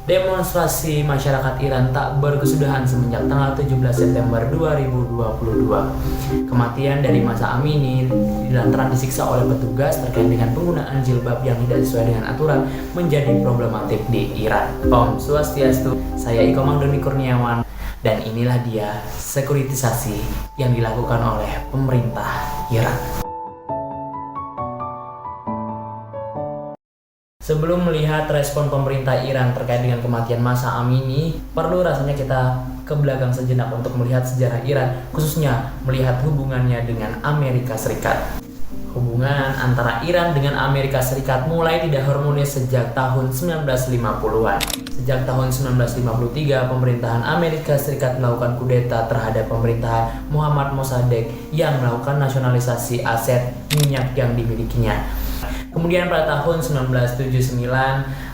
Demonstrasi masyarakat Iran tak berkesudahan semenjak tanggal 17 September 2022. Kematian dari Mahsa Amini dilantaran disiksa oleh petugas terkait dengan penggunaan jilbab yang tidak sesuai dengan aturan menjadi problematik di Iran. Om Swastiastu, saya Iko Doni Kurniawan, dan inilah dia sekuritisasi yang dilakukan oleh pemerintah Iran. Sebelum melihat respon pemerintah Iran terkait dengan kematian Mahsa Amini, perlu rasanya kita ke belakang sejenak untuk melihat sejarah Iran, khususnya melihat hubungannya dengan Amerika Serikat. Hubungan antara Iran dengan Amerika Serikat mulai tidak harmonis sejak tahun 1950-an. Sejak tahun 1953, pemerintahan Amerika Serikat melakukan kudeta terhadap pemerintahan Muhammad Mossadegh yang melakukan nasionalisasi aset minyak yang dimilikinya. Kemudian pada tahun 1979,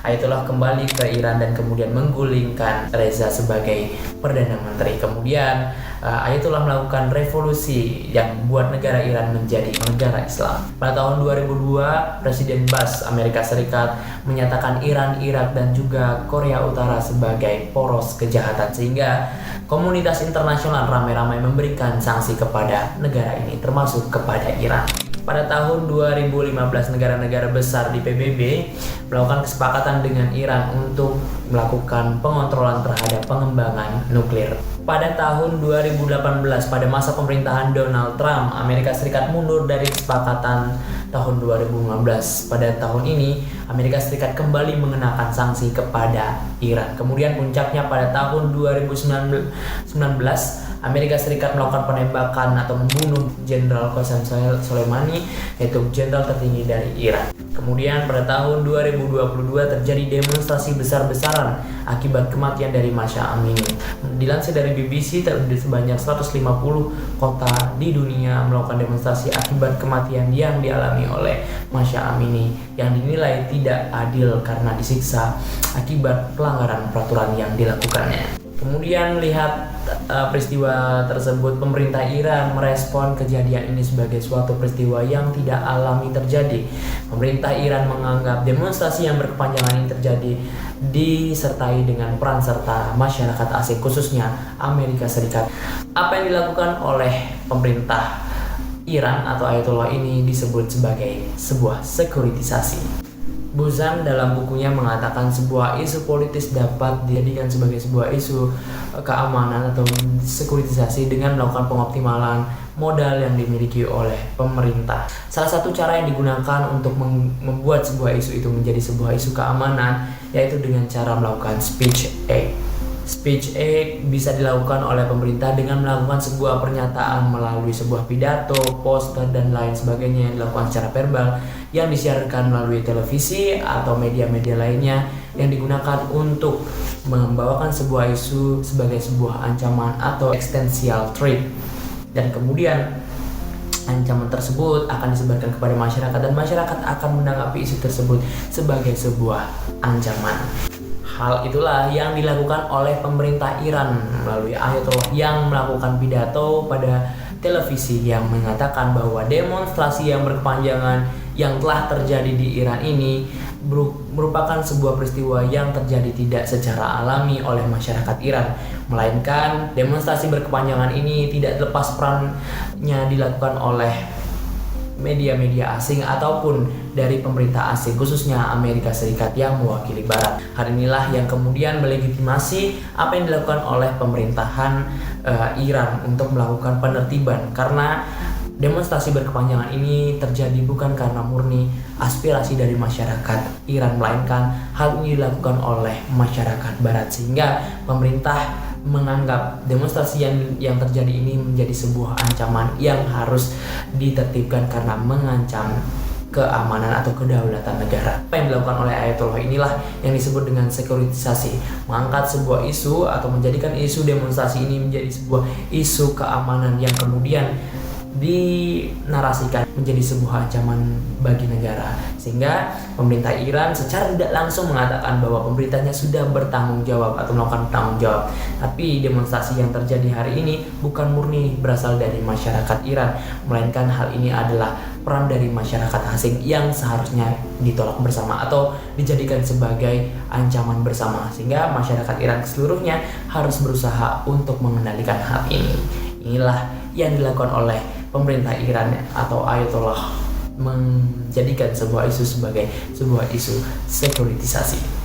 Ayatollah kembali ke Iran dan kemudian menggulingkan Reza sebagai Perdana Menteri. Kemudian Ayatollah melakukan revolusi yang membuat negara Iran menjadi negara Islam. Pada tahun 2002, Presiden Bush Amerika Serikat menyatakan Iran, Irak, dan juga Korea Utara sebagai poros kejahatan, sehingga komunitas internasional ramai-ramai memberikan sanksi kepada negara ini, termasuk kepada Iran. Pada tahun 2015, negara-negara besar di PBB melakukan kesepakatan dengan Iran untuk melakukan pengontrolan terhadap pengembangan nuklir. Pada tahun 2018, pada masa pemerintahan Donald Trump, Amerika Serikat mundur dari kesepakatan tahun 2015. Pada tahun ini, Amerika Serikat kembali mengenakan sanksi kepada Iran. Kemudian puncaknya pada tahun 2019, Amerika Serikat melakukan penembakan atau membunuh Jenderal Qasem Soleimani, yaitu jenderal tertinggi dari Iran. Kemudian pada tahun 2022 terjadi demonstrasi besar-besaran akibat kematian dari Mahsa Amini. Dilansir dari BBC, terdapat sebanyak 150 kota di dunia melakukan demonstrasi akibat kematian yang dialami oleh Mahsa Amini yang dinilai tidak adil karena disiksa akibat pelanggaran peraturan yang dilakukannya. Kemudian lihat peristiwa tersebut, pemerintah Iran merespon kejadian ini sebagai suatu peristiwa yang tidak alami terjadi. Pemerintah Iran menganggap demonstrasi yang berkepanjangan ini terjadi disertai dengan peran serta masyarakat asing, khususnya Amerika Serikat. Apa yang dilakukan oleh pemerintah Iran atau Ayatollah ini disebut sebagai sebuah sekuritisasi. Buzan dalam bukunya mengatakan sebuah isu politis dapat dijadikan sebagai sebuah isu keamanan atau sekuritisasi dengan melakukan pengoptimalan modal yang dimiliki oleh pemerintah. Salah satu cara yang digunakan untuk membuat sebuah isu itu menjadi sebuah isu keamanan yaitu dengan cara melakukan speech aid. Speech aid bisa dilakukan oleh pemerintah dengan melakukan sebuah pernyataan melalui sebuah pidato, poster, dan lain sebagainya yang dilakukan secara verbal yang disiarkan melalui televisi atau media-media lainnya yang digunakan untuk membawakan sebuah isu sebagai sebuah ancaman atau existential threat. Dan kemudian ancaman tersebut akan disebarkan kepada masyarakat dan masyarakat akan menanggapi isu tersebut sebagai sebuah ancaman. Hal itulah yang dilakukan oleh pemerintah Iran melalui Ayatollah yang melakukan pidato pada televisi yang mengatakan bahwa demonstrasi yang berkepanjangan yang telah terjadi di Iran ini merupakan sebuah peristiwa yang terjadi tidak secara alami oleh masyarakat Iran, melainkan demonstrasi berkepanjangan ini tidak lepas perannya dilakukan oleh media-media asing ataupun dari pemerintah asing, khususnya Amerika Serikat yang mewakili Barat. Hal inilah yang kemudian melegitimasi apa yang dilakukan oleh pemerintahan Iran untuk melakukan penertiban, karena demonstrasi berkepanjangan ini terjadi bukan karena murni aspirasi dari masyarakat Iran, melainkan hal ini dilakukan oleh masyarakat Barat, sehingga pemerintah menganggap demonstrasi yang terjadi ini menjadi sebuah ancaman yang harus ditertibkan karena mengancam keamanan atau kedaulatan negara. Apa yang dilakukan oleh Ayatollah inilah yang disebut dengan sekuritisasi, mengangkat sebuah isu atau menjadikan isu demonstrasi ini menjadi sebuah isu keamanan yang kemudian dinarasikan menjadi sebuah ancaman bagi negara, sehingga pemerintah Iran secara tidak langsung mengatakan bahwa pemerintahnya sudah bertanggung jawab atau melakukan tanggung jawab. Tapi demonstrasi yang terjadi hari ini bukan murni berasal dari masyarakat Iran, melainkan hal ini adalah peran dari masyarakat asing yang seharusnya ditolak bersama atau dijadikan sebagai ancaman bersama, sehingga masyarakat Iran seluruhnya harus berusaha untuk mengendalikan hal ini. Inilah yang dilakukan oleh pemerintah Iran atau Ayatollah, menjadikan sebuah isu sebagai sebuah isu sekuritisasi.